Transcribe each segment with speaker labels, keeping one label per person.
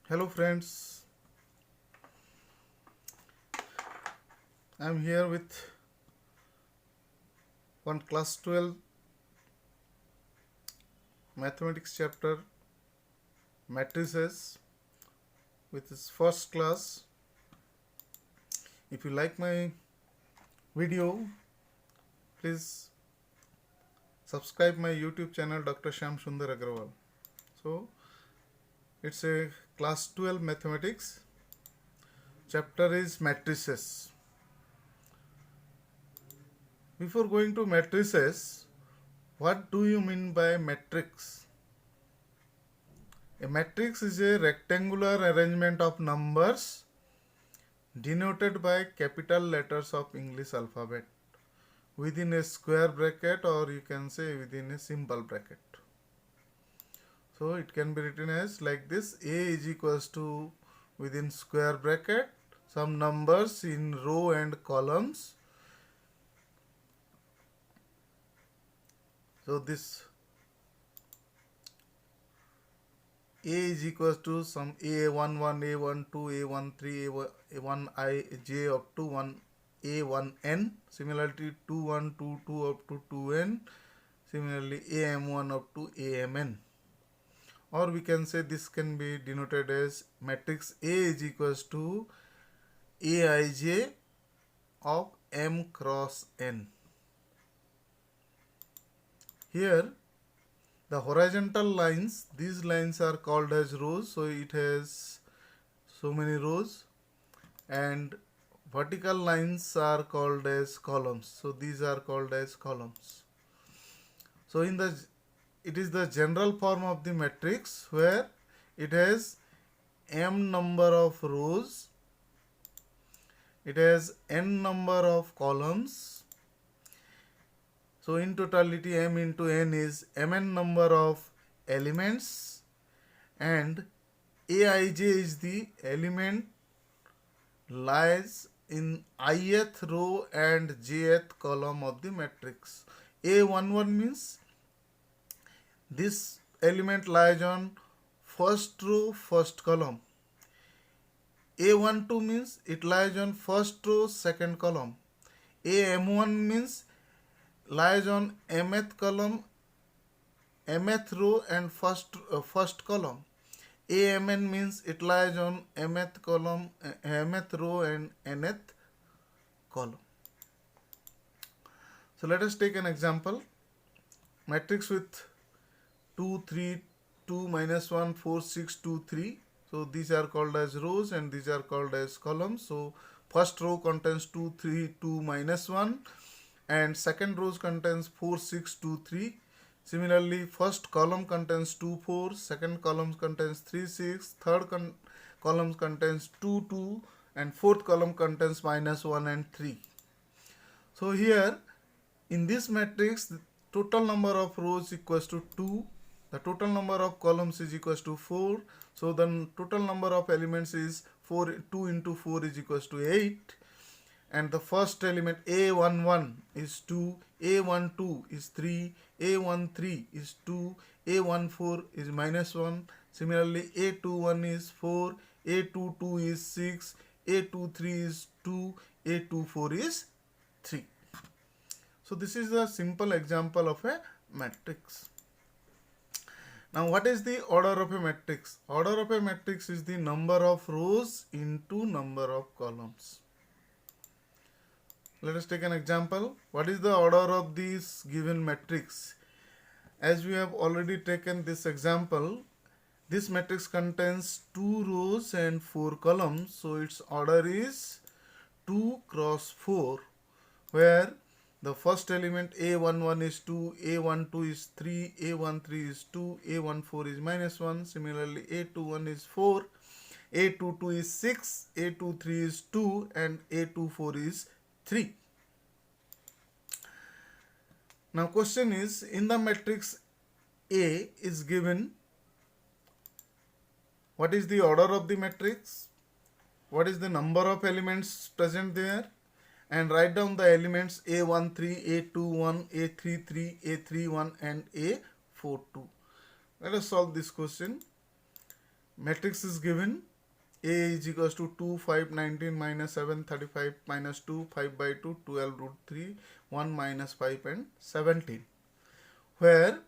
Speaker 1: Hello friends, I am here with one class 12 mathematics chapter matrices with this first class. If you like my video, please subscribe my YouTube channel Dr. Shyam Sundar Agrawal. So it's a class 12 mathematics chapter is matrices. Before going to matrices, what do you mean by matrix? A matrix is a rectangular arrangement of numbers denoted by capital letters of English alphabet within a square bracket, or you can say within a simple bracket. So it can be written as like this: A is equals to, within square bracket, some numbers in row and columns. So this A is equals to some A11, A12, A13, A1I, J up to 1 A1N. Similarly 21, 22 up to 2N. Similarly AM1 up to AMN. Or we can say this can be denoted as matrix A is equals to Aij of M cross N. Here the horizontal lines, these lines are called as rows, so it has so many rows, and vertical lines are called as columns, so these are called as columns. So it is the general form of the matrix where it has m number of rows, it has n number of columns. So in totality m into n is mn number of elements, and Aij is the element lies in ith row and jth column of the matrix. A11 means this element lies on first row, first column. A12 means it lies on first row, second column. AM1 means lies on mth column, mth row and first column. AMN means it lies on mth column, mth row and nth column. So let us take an example. Matrix with 2, 3, 2, minus 1, 4, 6, 2, 3. So these are called as rows and these are called as columns. So first row contains 2, 3, 2, minus 1, and second row contains 4, 6, 2, 3. Similarly, first column contains 2, 4, second column contains 3, 6, third column contains 2, 2, and fourth column contains minus 1 and 3. So here in this matrix, the total number of rows equals to 2, the total number of columns is equals to 4. So the total number of elements is 2 into 4 is equals to 8. And the first element A11 is 2, A12 is 3, A13 is 2, A14 is minus 1. Similarly, A21 is 4, A22 is 6, A23 is 2, A24 is 3. So this is a simple example of a matrix. Now what is the order of a matrix? Order of a matrix is the number of rows into number of columns. Let us take an example. What is the order of this given matrix? As we have already taken this example, this matrix contains 2 rows and 4 columns. So its order is 2 cross 4, where the first element A11 is 2, A12 is 3, A13 is 2, A14 is minus 1. Similarly, A21 is 4, A22 is 6, A23 is 2, and A24 is 3. Now question is, in the matrix A is given, what is the order of the matrix, what is the number of elements present there, and write down the elements A13, A21, A33, A31 and A42. Let us solve this question. matrix is given. A is equals to 2, 5, 19, minus 7, 35, minus 2, 5 by 2, 12 root 3, 1 minus 5 and 17. Where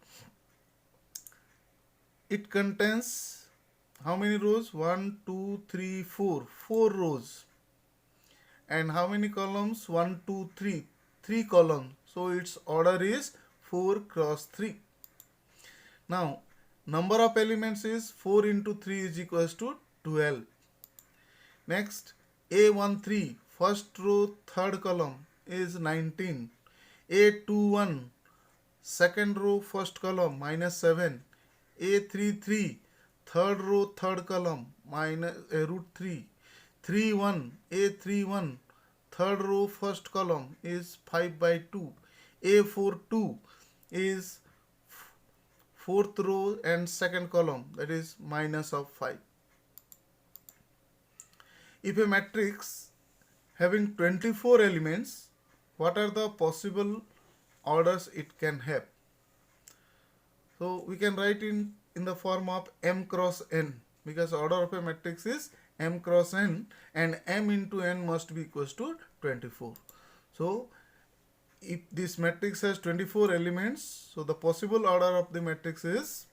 Speaker 1: it contains how many rows? 1, 2, 3, 4. 4 rows. And how many columns? 1, 2, 3. 3 columns. So its order is 4 cross 3. Now, number of elements is 4 into 3 is equals to 12. Next, A13, first row, third column is 19. A21, second row, first column, minus 7. A33, third row, third column, minus root 3. 31, A31, third row, first column is 5 by 2. A42 is fourth row and second column, that is minus of 5. If a matrix having 24 elements, what are the possible orders it can have? So we can write in the form of m cross n, because order of a matrix is m cross n, and m into n must be equals to 24. So if this matrix has 24 elements, so the possible order of the matrix is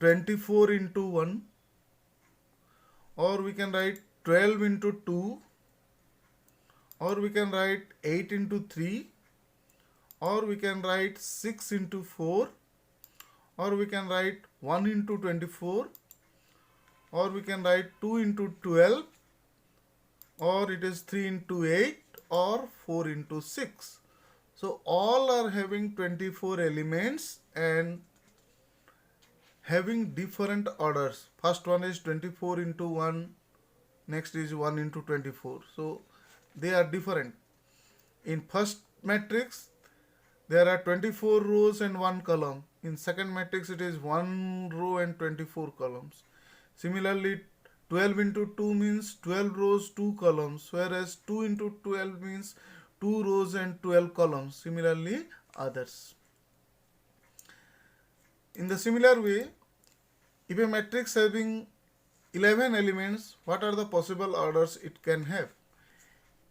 Speaker 1: 24 into 1, or we can write 12 into 2, or we can write 8 into 3, or we can write 6 into 4, or we can write 1 into 24, or we can write 2 into 12, or it is 3 into 8, or 4 into 6. So all are having 24 elements and having different orders. First one is 24 into 1, next is 1 into 24. So they are different. In first matrix, there are 24 rows and 1 column. In second matrix, it is 1 row and 24 columns. Similarly, 12 into 2 means 12 rows, 2 columns, whereas 2 into 12 means 2 rows and 12 columns. Similarly, others. In the similar way, if a matrix having 11 elements, what are the possible orders it can have?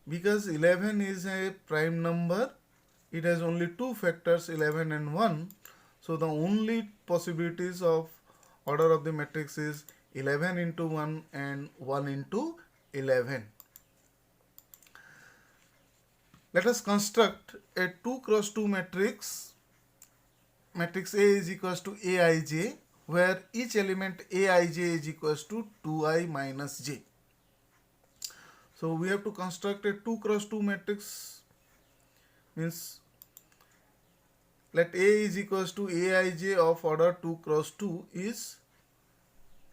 Speaker 1: Because 11 is a prime number, it has only two factors, 11 and 1. So the only possibilities of order of the matrix is 11 into 1 and 1 into 11. Let us construct a 2 cross 2 matrix. Matrix A is equals to Aij, where each element Aij is equals to 2i minus j. So we have to construct a 2 cross 2 matrix, means let A is equals to Aij of order 2 cross 2 is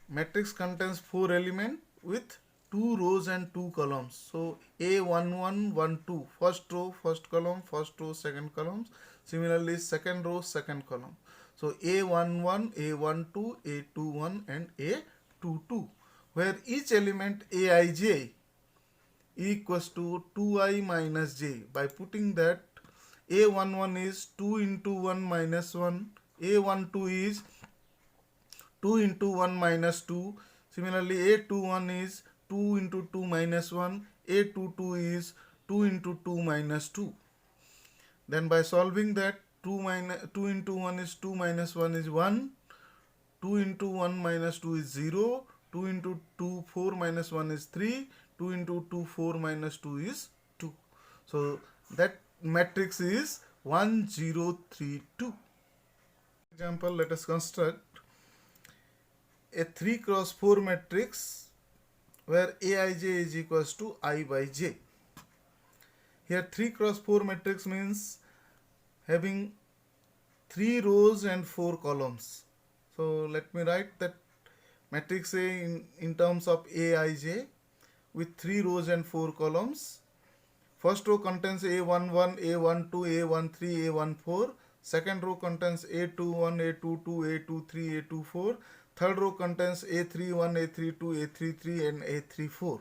Speaker 1: matrix contains 4 elements with 2 rows and 2 columns. So A11, 1, 2, first row, first column, first row, second column. Similarly, second row, second column. So A11, A12, A21 and A22, where each element Aij equals to 2i minus j. By putting that, A11 is 2 into 1 minus 1, A12 is 2 into 1 minus 2, similarly A21 is 2 into 2 minus 1, A22 is 2 into 2 minus 2. Then by solving that, 2 into 1 is 2 minus 1 is 1, 2 into 1 minus 2 is 0, 2 into 2, 4 minus 1 is 3, 2 into 2, 4 minus 2 is 2. So that matrix is 1, 0, 3, 2. Example, let us construct a 3 cross 4 matrix where Aij is equals to I by j. Here 3 cross 4 matrix means having 3 rows and 4 columns. So let me write that matrix A in terms of Aij with 3 rows and 4 columns. First row contains A11, A12, A13, A14. Second row contains A21, A22, A23, A24. Third row contains A31, A32, A33 and A34.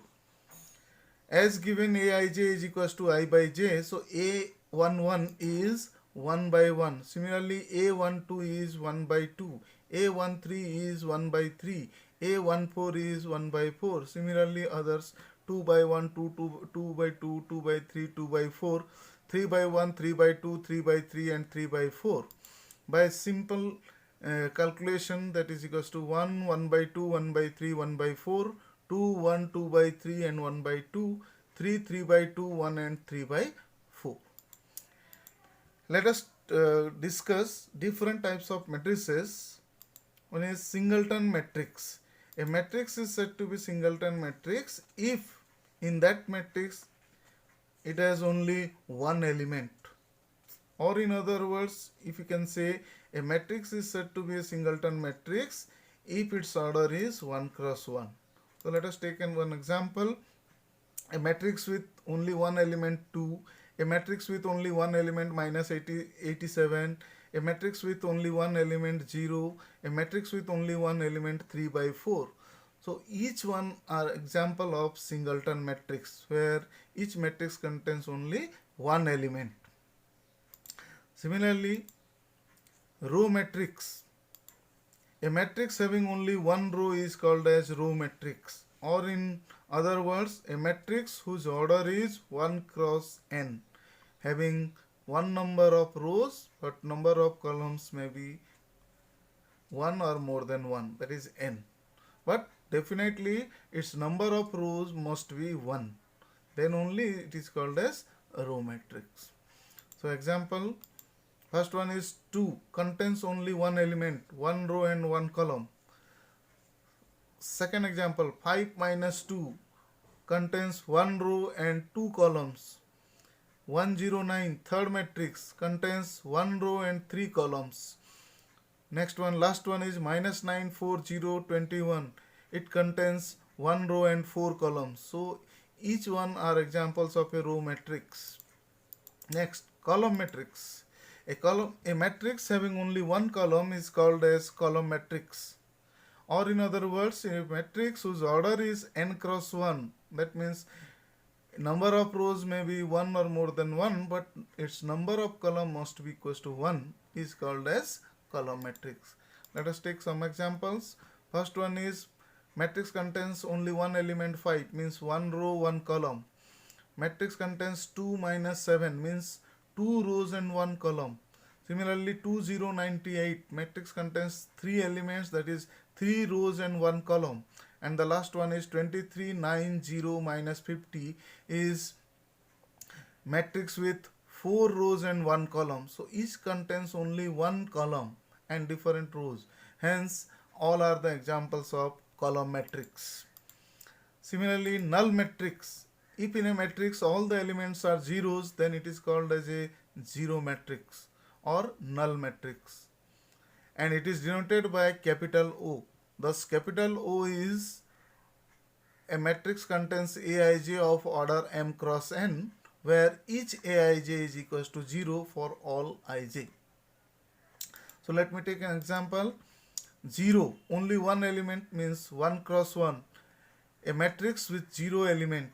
Speaker 1: As given Aij is equals to I by j, so A11 is 1 by 1. Similarly, A12 is 1 by 2. A13 is 1 by 3. A14 is 1 by 4. Similarly, others 2 by 1, 2 by 2, 2 by 3, 2 by 4, 3 by 1, 3 by 2, 3 by 3, and 3 by 4. By simple calculation, that is equals to 1, 1 by 2, 1 by 3, 1 by 4, 2, 1, 2 by 3, and 1 by 2, 3, 3 by 2, 1, and 3 by 4. Let us discuss different types of matrices. One is singleton matrix. A matrix is said to be singleton matrix if in that matrix it has only one element. Or in other words, if you can say a matrix is said to be a singleton matrix if its order is 1 cross 1. So let us take one example. A matrix with only one element 2, a matrix with only one element minus 87, a matrix with only one element 0, a matrix with only one element 3 by 4. So each one are example of singleton matrix where each matrix contains only one element. Similarly, row matrix. A matrix having only one row is called as row matrix, or in other words, a matrix whose order is 1 cross n, having one number of rows but number of columns may be one or more than one, that is n. But definitely its number of rows must be 1. Then only it is called as a row matrix. So example, first one is 2, contains only one element, one row and one column. Second example, 5 minus 2 contains one row and two columns. 109, third matrix, contains one row and three columns. Next one, last one is minus 9, 4, 0, 21. It contains one row and four columns. So each one are examples of a row matrix. Next, column matrix. A matrix having only one column is called as column matrix. Or in other words, a matrix whose order is n cross 1. That means number of rows may be one or more than one, but its number of column must be equal to 1 is called as column matrix. Let us take some examples. First one is matrix contains only one element 5, means one row, one column. Matrix contains 2 minus 7, means two rows and one column. Similarly, 2098, matrix contains three elements, that is three rows and one column. And the last one is 2390 minus 50 is matrix with four rows and one column. So each contains only one column and different rows. Hence, all are the examples of column matrix. Similarly, null matrix. If in a matrix all the elements are zeros, then it is called as a zero matrix or null matrix. And it is denoted by capital O. Thus, capital O is a matrix contains Aij of order m cross n, where each Aij is equal to 0 for all ij. So let me take an example. 0, only one element means 1 cross 1. A matrix with 0 element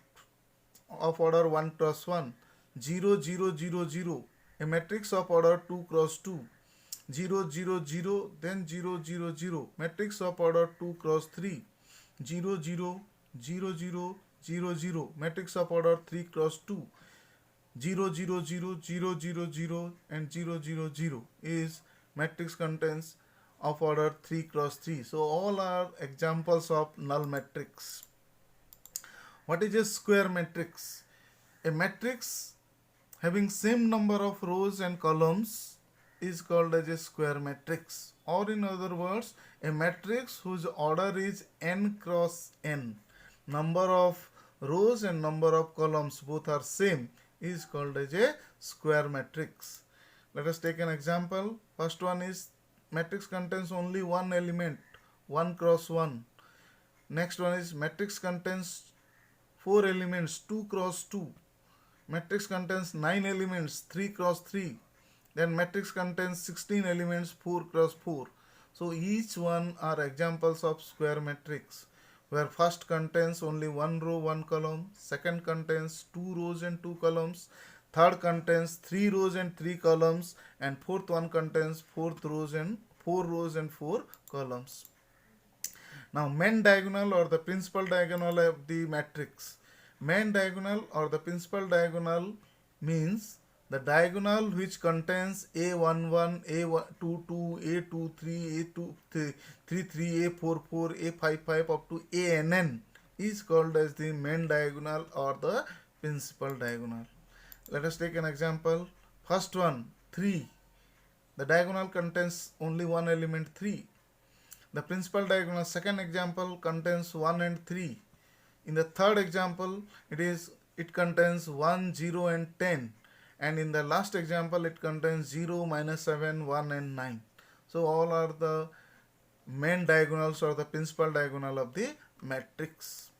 Speaker 1: of order 1 cross 1. 0, 0, 0, 0. A matrix of order 2 cross 2. 0, 0, 0, then 0, 0, 0. Matrix of order 2 cross 3. 0, 0, 0, 0, 0, 0. Matrix of order 3 cross 2. 0, 0, 0, 0, 0, 0, and 0, 0, 0 is matrix contains of order 3 cross 3. So all are examples of null matrix. What is a square matrix? A matrix having same number of rows and columns is called as a square matrix. Or in other words, a matrix whose order is n cross n. Number of rows and number of columns both are same is called as a square matrix. Let us take an example. First one is matrix contains only one element, 1 cross 1. Next one is matrix contains 4 elements, 2 cross 2. Matrix contains 9 elements, 3 cross 3. Then matrix contains 16 elements, 4 cross 4. So each one are examples of square matrix, where first contains only one row, one column, second contains 2 rows and 2 columns, third contains 3 rows and 3 columns, and fourth one contains 4 rows and 4 columns. Now main diagonal or the principal diagonal of the matrix. Main diagonal or the principal diagonal means the diagonal which contains A11, A22, A23, A33, A44, A55 up to ANN is called as the main diagonal or the principal diagonal. Let us take an example. First one, 3. The diagonal contains only one element, 3. The principal diagonal, second example, contains 1 and 3. In the third example, it contains 1, 0 and 10. And in the last example, it contains 0, -7, 1 and 9. So all are the main diagonals or the principal diagonal of the matrix.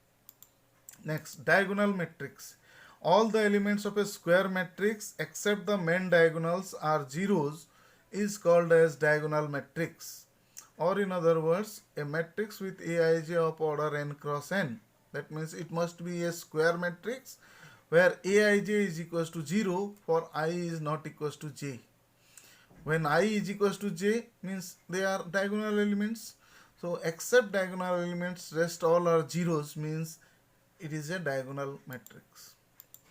Speaker 1: Next, diagonal matrix. All the elements of a square matrix except the main diagonals are zeros is called as diagonal matrix. Or in other words, a matrix with Aij of order n cross n. That means it must be a square matrix where Aij is equals to 0 for I is not equals to j. When I is equals to j means they are diagonal elements. So except diagonal elements, rest all are zeros means it is a diagonal matrix.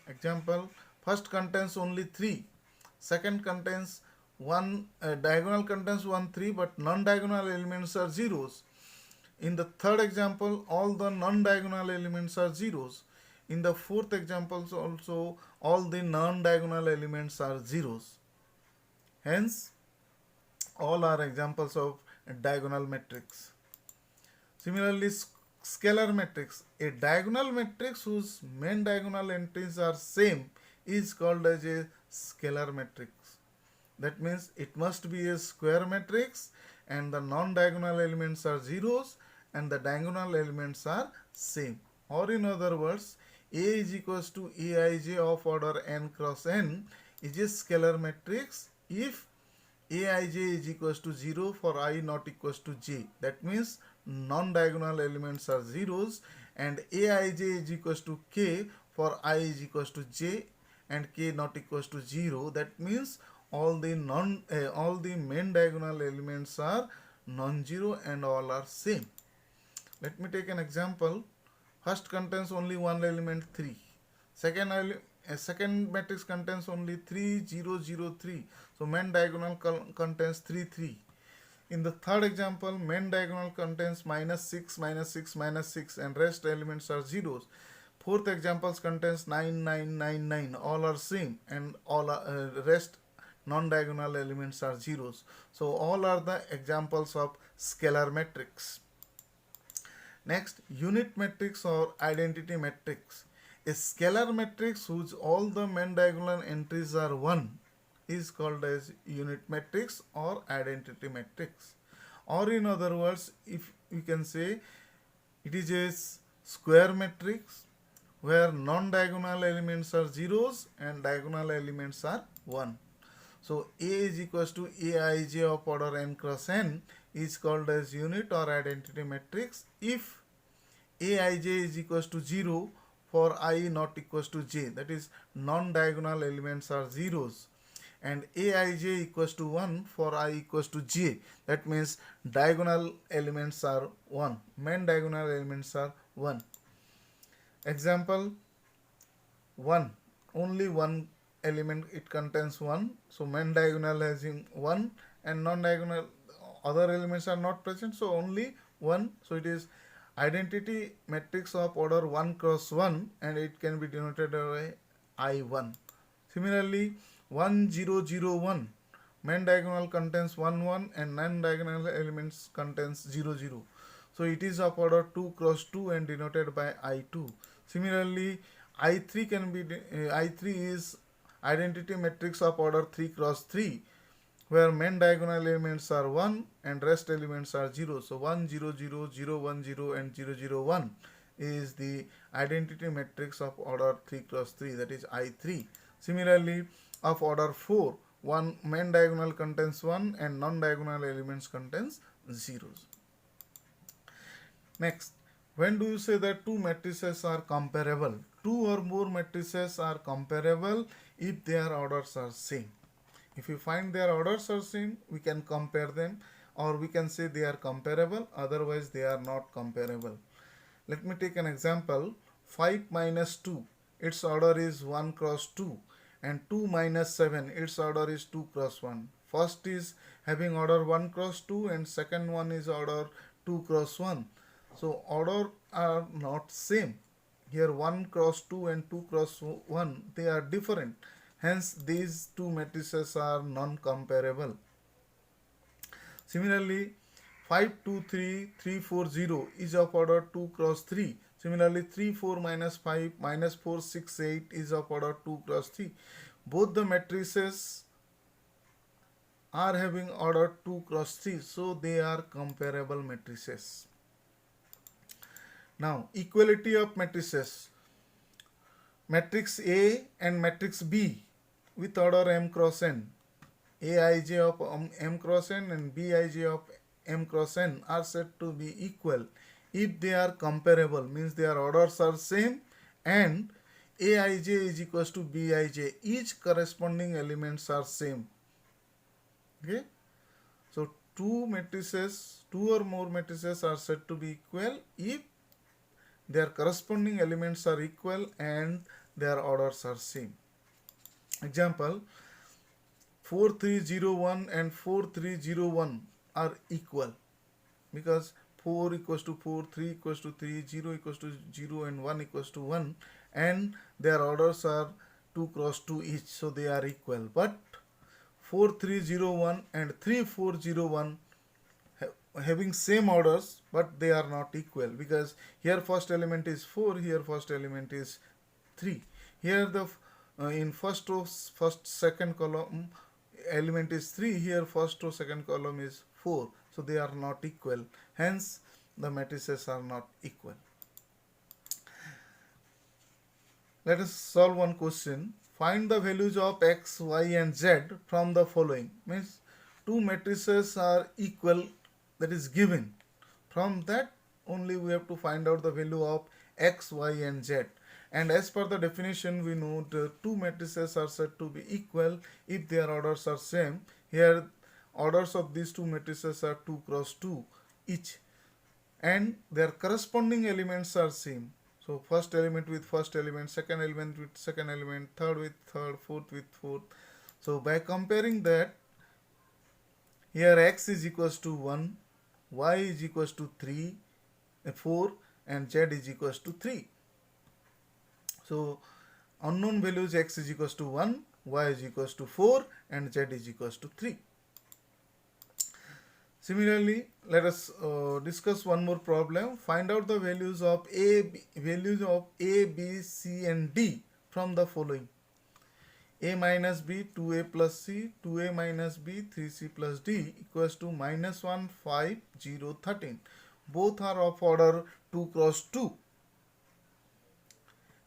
Speaker 1: Example, first contains only 3. Second contains diagonal contains 1, 3, but non-diagonal elements are zeros. In the third example, all the non-diagonal elements are zeros. In the fourth example also, all the non-diagonal elements are zeros. Hence, all are examples of diagonal matrix. Similarly, scalar matrix. A diagonal matrix whose main diagonal entries are same is called as a scalar matrix. That means it must be a square matrix and the non-diagonal elements are zeros and the diagonal elements are same. Or in other words, A is equals to Aij of order n cross n is a scalar matrix if Aij is equals to 0 for I not equals to j. That means non-diagonal elements are zeros and Aij is equals to k for I is equals to j and k not equals to 0. That means all the main diagonal elements are non-zero and all are same. Let me take an example. First contains only one element, 3. Second matrix contains only 3, 0, 0, 3. So main diagonal contains 3, 3. In the third example, main diagonal contains -6, -6, -6 and rest elements are zeros. Fourth example contains 9, 9, 9, 9. All are same and all are, rest non-diagonal elements are zeros. So all are the examples of scalar matrix. Next, unit matrix or identity matrix. A scalar matrix whose all the main diagonal entries are 1 is called as unit matrix or identity matrix. Or in other words, if we can say it is a square matrix where non-diagonal elements are zeros and diagonal elements are 1. So A is equals to Aij of order n cross n is called as unit or identity matrix if Aij is equals to 0 for I not equals to j. That is non-diagonal elements are zeros. And Aij equals to 1 for I equals to j. That means diagonal elements are 1. Main diagonal elements are 1. Example 1. Only one element, it contains 1. So main diagonal has 1 and non-diagonal other elements are not present. So only 1. So it is identity matrix of order 1 cross 1 and it can be denoted by I1. Similarly, 1, 0, 0, 1. Main diagonal contains 1, 1 and non-diagonal elements contains 0, 0. So it is of order 2 cross 2 and denoted by I2. Similarly, I3 can be I3 is identity matrix of order 3 cross 3 where main diagonal elements are 1 and rest elements are 0. So 1, 0, 0, 0, 1, 0 and 0, 0, 1 is the identity matrix of order 3 cross 3, that is I3. Similarly, of order 4, one main diagonal contains 1 and non-diagonal elements contains zeros. Next, when do you say that two matrices are comparable? Two or more matrices are comparable if their orders are same. If we find their orders are same, we can compare them. or we can say they are comparable, otherwise they are not comparable. Let me take an example. 5 minus 2, its order is 1 cross 2, and 2 minus 7, its order is 2 cross 1. First is having order 1 cross 2 and second one is order 2 cross 1. So order are not same. Here 1 cross 2 and 2 cross 1, they are different. Hence these two matrices are non-comparable. Similarly, 5, 2, 3, 3, 4, 0 is of order 2 cross 3. Similarly, 3, 4 minus 5 minus 4, 6, 8 is of order 2 cross 3. Both the matrices are having order 2 cross 3, so they are comparable matrices. Now, equality of matrices. Matrix A and matrix B with order m cross n. Aij of m cross n and Bij of m cross n are said to be equal if they are comparable, means their orders are same and Aij is equals to Bij. Each corresponding elements are same. Okay, so two or more matrices are said to be equal if their corresponding elements are equal and their orders are same. Example, 4301 and 4301 are equal because 4 equals to 4, 3 equals to 3, 0 equals to 0 and 1 equals to 1, and their orders are 2 cross 2 each, so they are equal. But 4301 and 3401 having same orders, but they are not equal because here first element is 4, here first element is 3. Here the in first row second column element is 3, here first row second column is 4, so they are not equal. Hence the matrices are not equal. Let us solve one question. Find the values of x, y and z from the following. Means two matrices are equal, that is given. From that only we have to find out the value of x, y and z. And as per the definition, we know the two matrices are said to be equal if their orders are same. Here orders of these two matrices are 2 cross 2 each and their corresponding elements are same. So first element with first element, second element with second element, third with third, fourth with fourth. So by comparing that, here x is equals to 1, y is equals to 3, 4 and z is equals to 3. So unknown values x is equals to 1, y is equals to 4 and z is equals to 3. Similarly, let us discuss one more problem. Find out the values of A, B, C and D from the following. A minus B, 2A plus C, 2A minus B, 3C plus D equals to minus 1, 5, 0, 13. Both are of order 2 cross 2.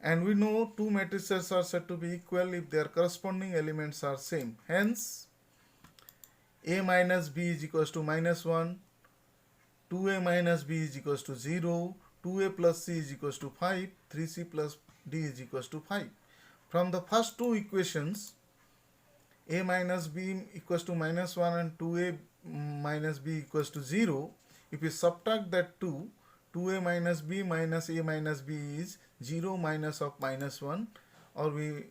Speaker 1: And we know two matrices are said to be equal if their corresponding elements are same. Hence, A minus B is equals to minus 1, 2A minus B is equals to 0, 2A plus C is equals to 5, 3C plus D is equals to 5. From the first two equations, A minus B equals to minus 1 and 2A minus B equals to 0, if we subtract that 2A minus B minus A minus B is 0 minus of minus 1, or we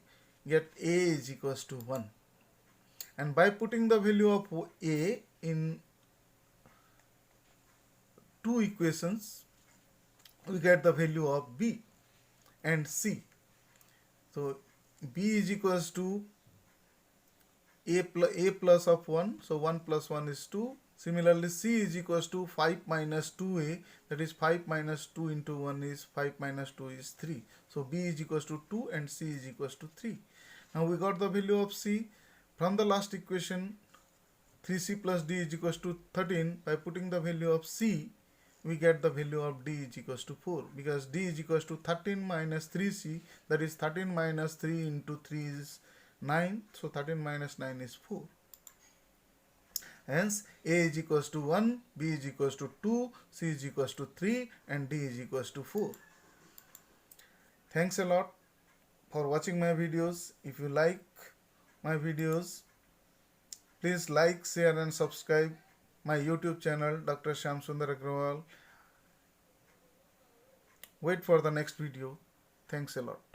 Speaker 1: get A is equals to 1. And by putting the value of A in two equations, we get the value of B and C. So B is equals to A plus of 1, so 1 plus 1 is 2. Similarly, C is equals to 5 minus 2A, that is 5 minus 2 into 1 is 5 minus 2 is 3. So B is equals to 2 and C is equals to 3. Now we got the value of C. From the last equation, 3C plus D is equals to 13. By putting the value of C, we get the value of D is equals to 4, because D is equals to 13 minus 3C, that is 13 minus 3 into 3 is 9. So 13 minus 9 is 4. Hence A is equals to 1, B is equals to 2, C is equals to 3 and D is equals to 4. Thanks a lot for watching my videos. If you like my videos, please like, share and subscribe. my YouTube channel, Dr. Shyamsundar Agrawal. Wait for the next video. Thanks a lot.